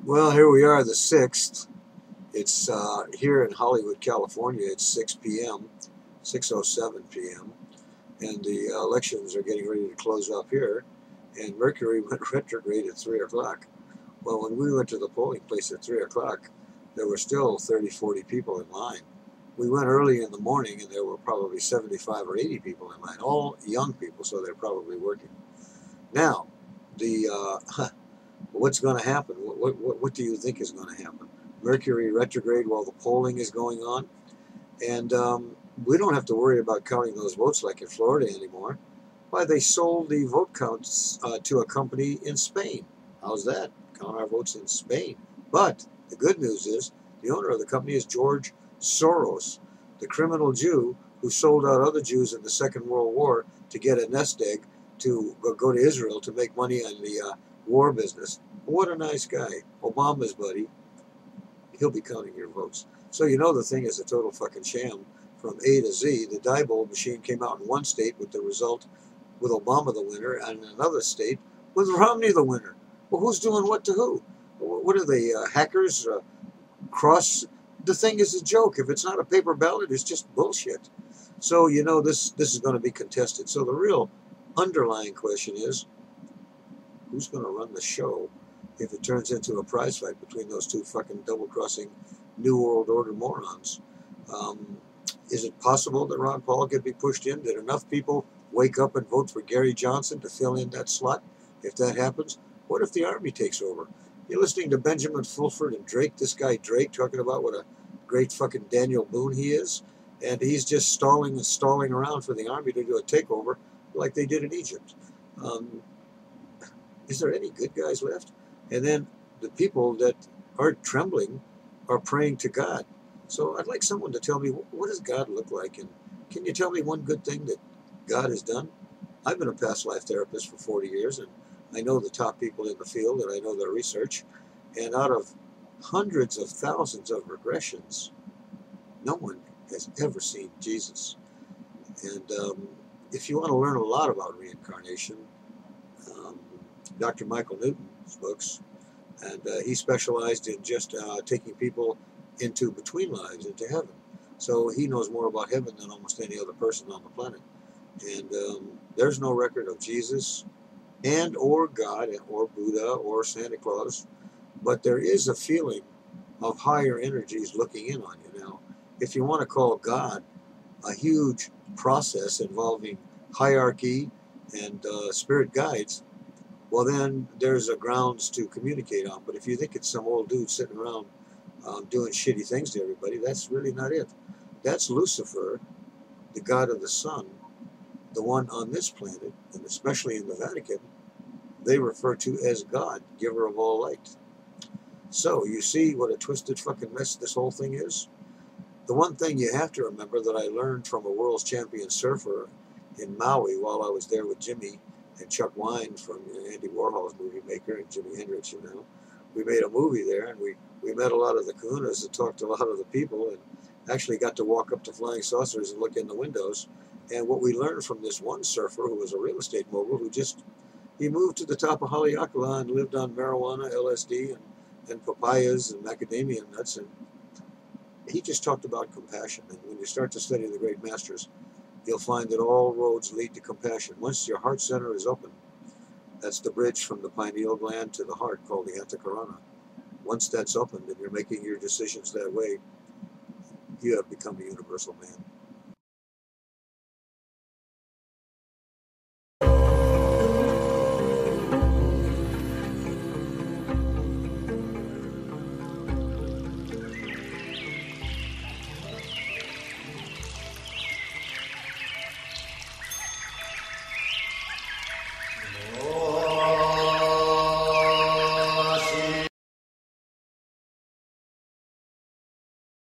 Well, here we are, the 6th. It's here in Hollywood, California. It's 6 p.m., 6:07 p.m., and the elections are getting ready to close up here. And Mercury went retrograde at 3 o'clock. Well, when we went to the polling place at 3 o'clock, there were still 30, 40 people in line. We went early in the morning, and there were probably 75 or 80 people in line, all young people, so they're probably working. Now, the what's going to happen? What do you think is going to happen? Mercury retrograde while the polling is going on, and we don't have to worry about counting those votes like in Florida anymore. Why, they sold the vote counts to a company in Spain. How's that? Count our votes in Spain. But the good news is the owner of the company is George Soros, the criminal Jew who sold out other Jews in the Second World War to get a nest egg to go to Israel to make money on the war business. What a nice guy. Obama's buddy. He'll be counting your votes. So you know the thing is a total fucking sham from A to Z. The Diebold machine came out in one state with the result with Obama the winner, and in another state with Romney the winner. Well, who's doing what to who? What are they, hackers? Cross? The thing is a joke. If it's not a paper ballot, it's just bullshit. So you know this is going to be contested. So the real underlying question is, who's going to run the show if it turns into a prize fight between those two fucking double-crossing New World Order morons? Is it possible that Ron Paul could be pushed in? Did enough people wake up and vote for Gary Johnson to fill in that slot? If that happens, what if the Army takes over? You're listening to Benjamin Fulford and Drake, this guy Drake, talking about what a great fucking Daniel Boone he is, and he's just stalling and stalling around for the Army to do a takeover like they did in Egypt. Is there any good guys left? And then the people that are trembling are praying to God. So I'd like someone to tell me, what does God look like? And can you tell me one good thing that God has done? I've been a past life therapist for 40 years, and I know the top people in the field, and I know their research. And out of hundreds of thousands of regressions, no one has ever seen Jesus. And if you want to learn a lot about reincarnation, Dr. Michael Newton's books, and he specialized in just taking people into between lives, into heaven. So he knows more about heaven than almost any other person on the planet. And there's no record of Jesus and or God or Buddha or Santa Claus, but there is a feeling of higher energies looking in on you. Now, if you want to call God a huge process involving hierarchy and spirit guides, well, then there's a grounds to communicate on. But if you think it's some old dude sitting around doing shitty things to everybody, that's really not it. That's Lucifer, the god of the sun, the one on this planet, and especially in the Vatican, they refer to as God, giver of all light. So you see what a twisted fucking mess this whole thing is? The one thing you have to remember that I learned from a world's champion surfer in Maui while I was there with Jimmy and Chuck Wine from Andy Warhol's movie maker and Jimi Hendrix, you know. We made a movie there, and we met a lot of the kahunas and talked to a lot of the people, and actually got to walk up to flying saucers and look in the windows. And what we learned from this one surfer who was a real estate mogul who he moved to the top of Haleakala and lived on marijuana, LSD, and papayas and macadamia nuts, and he just talked about compassion. And when you start to study the great masters, you'll find that all roads lead to compassion. Once your heart center is open, that's the bridge from the pineal gland to the heart called the antakarana. Once that's opened and you're making your decisions that way, you have become a universal man.